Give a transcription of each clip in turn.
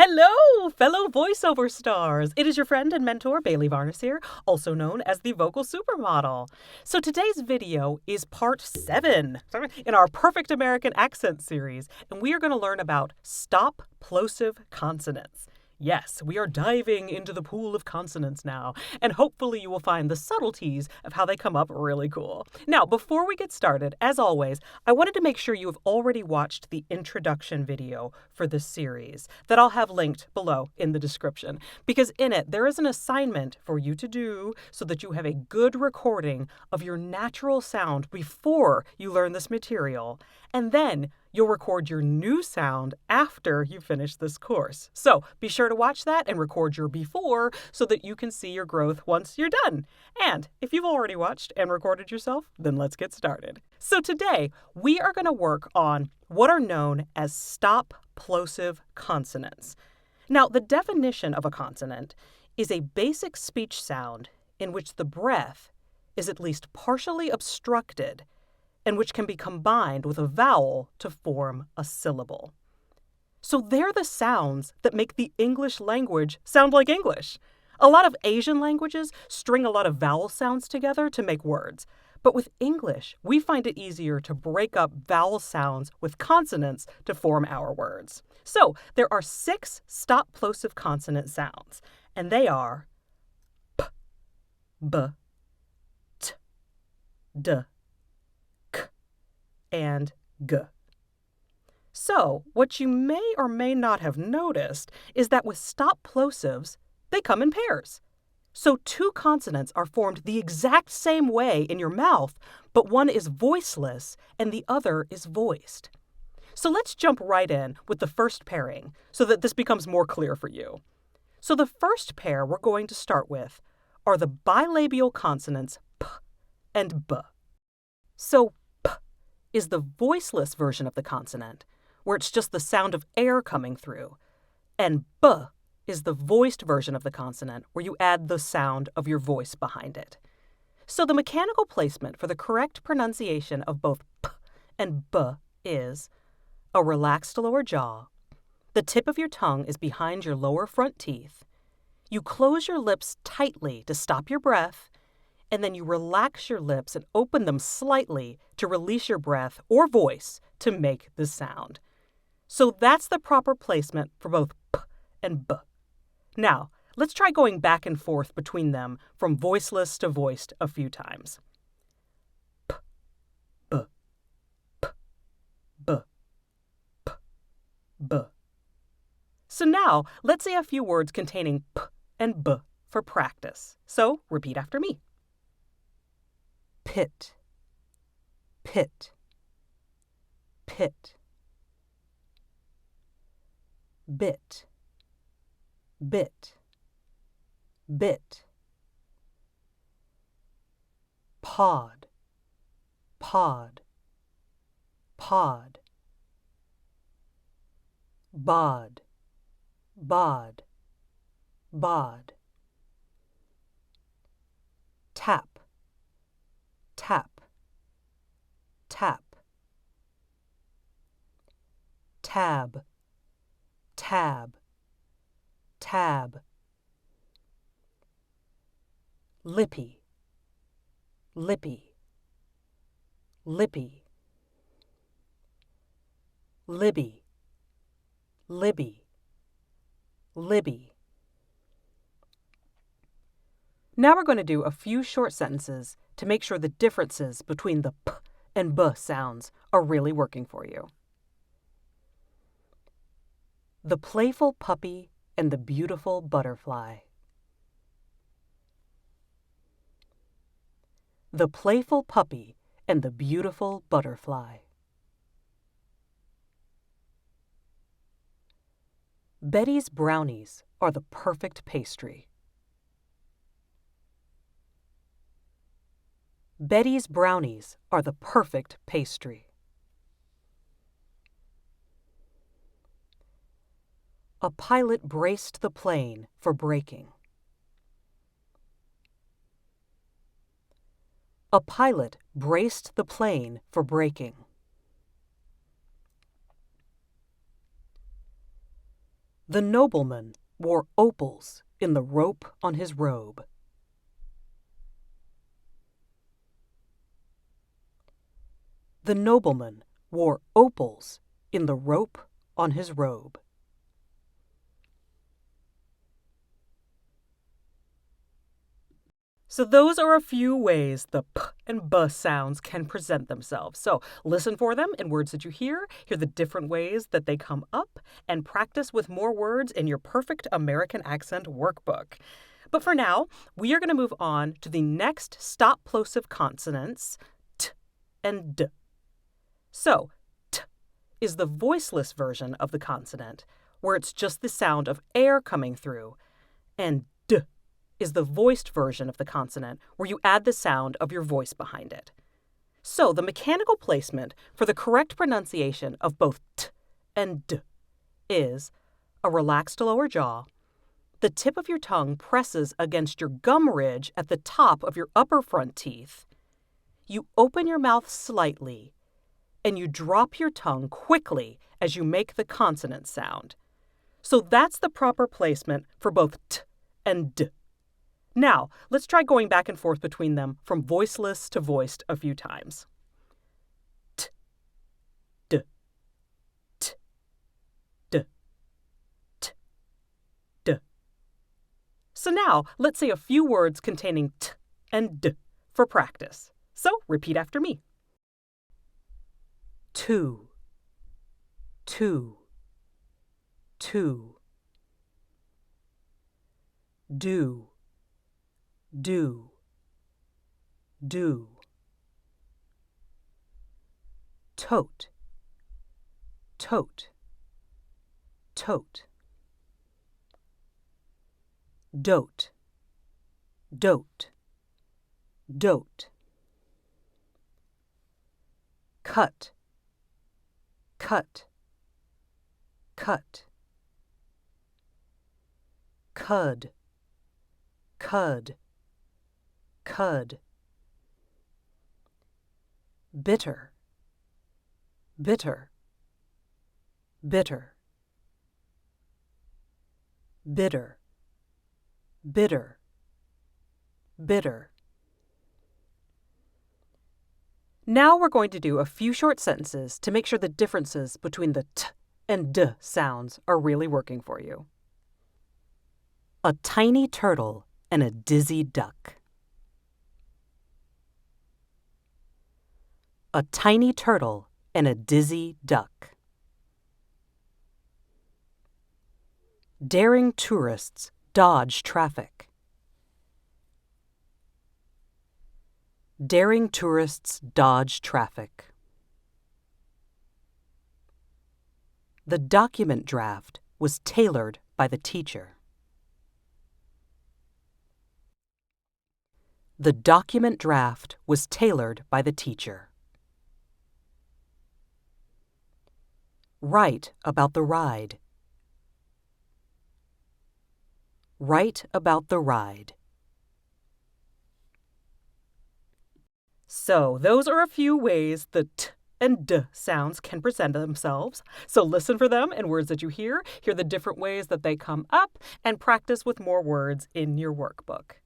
Hello, fellow voiceover stars. It is your friend and mentor, Bailey Varnes here, also known as the Vocal Supermodel. So today's video is part 7 in our Perfect American Accent series, and we are going to learn about stop plosive consonants. Yes, we are diving into the pool of consonants now, and hopefully you will find the subtleties of how they come up really cool. Now, before we get started, as always, I wanted to make sure you have already watched the introduction video for this series that I'll have linked below in the description, because in it there is an assignment for you to do so that you have a good recording of your natural sound before you learn this material, and then you'll record your new sound after you finish this course. So be sure to watch that and record your before so that you can see your growth once you're done. And if you've already watched and recorded yourself, then let's get started. So today we are going to work on what are known as stop plosive consonants. Now, the definition of a consonant is a basic speech sound in which the breath is at least partially obstructed and which can be combined with a vowel to form a syllable. So they're the sounds that make the English language sound like English. A lot of Asian languages string a lot of vowel sounds together to make words. But with English, we find it easier to break up vowel sounds with consonants to form our words. So there are 6 stop plosive consonant sounds, and they are p, b, t, d, and g. So, what you may or may not have noticed is that with stop plosives, they come in pairs. So 2 consonants are formed the exact same way in your mouth, but one is voiceless and the other is voiced. So let's jump right in with the first pairing so that this becomes more clear for you. So the first pair we're going to start with are the bilabial consonants p and b. So is the voiceless version of the consonant, where it's just the sound of air coming through, and b is the voiced version of the consonant, where you add the sound of your voice behind it. So the mechanical placement for the correct pronunciation of both p and b is a relaxed lower jaw, the tip of your tongue is behind your lower front teeth, you close your lips tightly to stop your breath, and then you relax your lips and open them slightly to release your breath or voice to make the sound. So that's the proper placement for both p and b. Now, let's try going back and forth between them from voiceless to voiced a few times. P, b, p, b, p, b. So now, let's say a few words containing p and b for practice. So repeat after me. Pit, pit, pit. Bit, bit, bit. Pod, pod, pod. Bod, bod, bod. Tap, tap, tap. Tab, tab, tab. Lippy, lippy, lippy. Libby, libby, libby. Now we're going to do a few short sentences to make sure the differences between the p and b sounds are really working for you. The playful puppy and the beautiful butterfly. The playful puppy and the beautiful butterfly. Betty's brownies are the perfect pastry. Betty's brownies are the perfect pastry. A pilot braced the plane for braking. A pilot braced the plane for braking. The nobleman wore opals in the rope on his robe. The nobleman wore opals in the rope on his robe. So those are a few ways the p and b sounds can present themselves. So listen for them in words that you hear the different ways that they come up, and practice with more words in your perfect American accent workbook. But for now, we are going to move on to the next stop plosive consonants, t and d. So, t is the voiceless version of the consonant, where it's just the sound of air coming through, and d is the voiced version of the consonant, where you add the sound of your voice behind it. So the mechanical placement for the correct pronunciation of both t and d is a relaxed lower jaw. The tip of your tongue presses against your gum ridge at the top of your upper front teeth. You open your mouth slightly, and you drop your tongue quickly as you make the consonant sound. So that's the proper placement for both t and d. Now, let's try going back and forth between them from voiceless to voiced a few times. T, d, t, d, t, d. So now, let's say a few words containing t and d for practice. So, repeat after me. Two, two, two. Do, do, do. Tote, tote, tote. Dote, dote, dote. Cut, cut, cut. Cud, cud, cud. Bitter, bitter, bitter. Bitter, bitter, bitter. Now we're going to do a few short sentences to make sure the differences between the t and d sounds are really working for you. A tiny turtle and a dizzy duck. A tiny turtle and a dizzy duck. Daring tourists dodge traffic. Daring tourists dodge traffic. The document draft was tailored by the teacher. The document draft was tailored by the teacher. Write about the ride. Write about the ride. So, those are a few ways the t and d sounds can present themselves. So listen for them in words that you hear the different ways that they come up, and practice with more words in your workbook.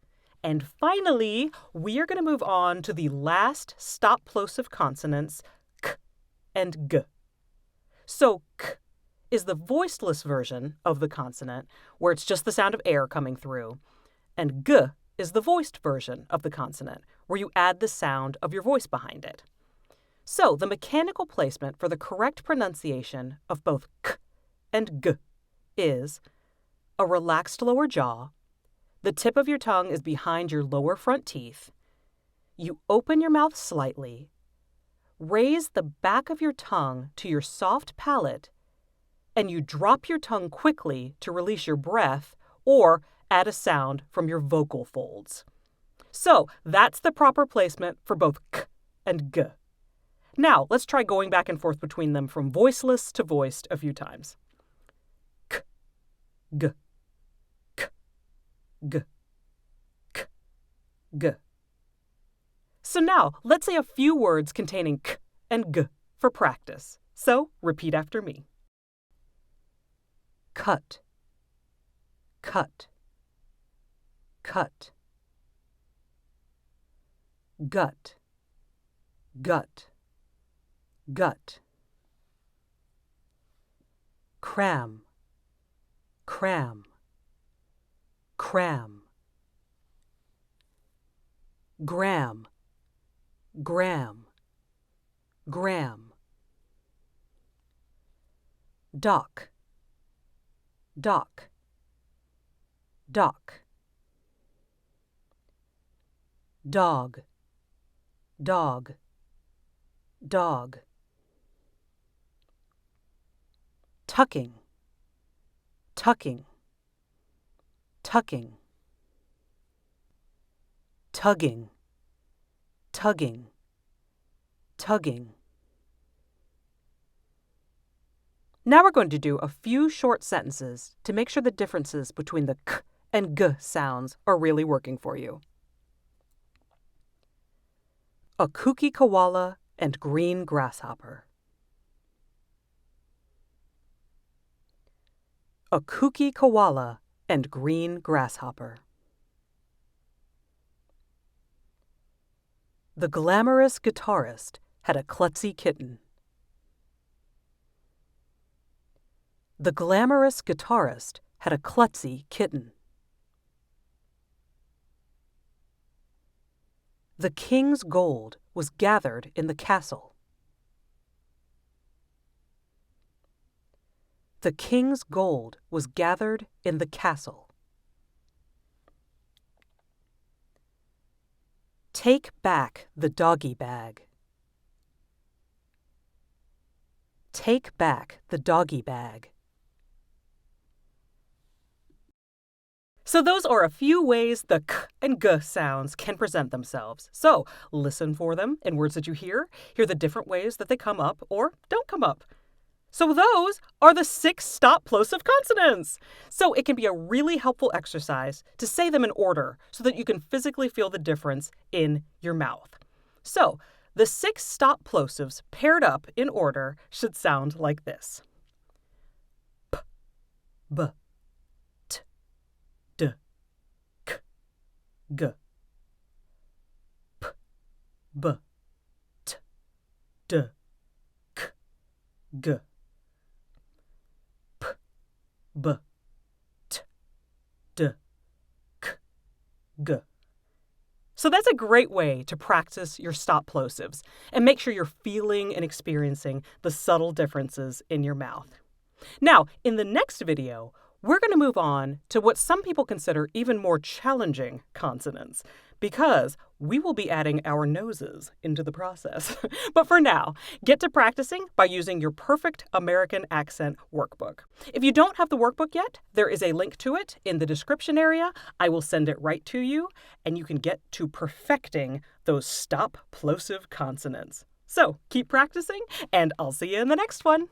And finally, we are going to move on to the last stop plosive consonants, k and g. So k is the voiceless version of the consonant, where it's just the sound of air coming through, and g is the voiced version of the consonant, where you add the sound of your voice behind it. So the mechanical placement for the correct pronunciation of both k and g is a relaxed lower jaw. The tip of your tongue is behind your lower front teeth. You open your mouth slightly. Raise the back of your tongue to your soft palate, and you drop your tongue quickly to release your breath or add a sound from your vocal folds. So that's the proper placement for both k and g. Now, let's try going back and forth between them from voiceless to voiced a few times. K, g, k, g, k, g. So now, let's say a few words containing k and g for practice. So, repeat after me. Cut, cut, cut, gut, gut, gut, cram, cram, cram, gram, gram, gram, dock, dock, dock, dog, dog, dog, tucking, tucking, tucking, tugging, tugging, tugging. Now we're going to do a few short sentences to make sure the differences between the k and g sounds are really working for you. A kooky koala and green grasshopper. A kooky koala and green grasshopper. The glamorous guitarist had a klutzy kitten. The glamorous guitarist had a klutzy kitten. The king's gold was gathered in the castle. The king's gold was gathered in the castle. Take back the doggy bag. Take back the doggy bag. So those are a few ways the k and g sounds can present themselves. So listen for them in words that you hear the different ways that they come up or don't come up. So those are the 6 stop plosive consonants. So it can be a really helpful exercise to say them in order so that you can physically feel the difference in your mouth. So the 6 stop plosives paired up in order should sound like this. P, b, t, d, k, g. P, b, t, d, k, g. P, b, t, d, k, g. So that's a great way to practice your stop plosives and make sure you're feeling and experiencing the subtle differences in your mouth. Now, in the next video, we're going to move on to what some people consider even more challenging consonants, because we will be adding our noses into the process. But for now, get to practicing by using your Perfect American Accent workbook. If you don't have the workbook yet, there is a link to it in the description area. I will send it right to you, and you can get to perfecting those stop plosive consonants. So keep practicing, and I'll see you in the next one.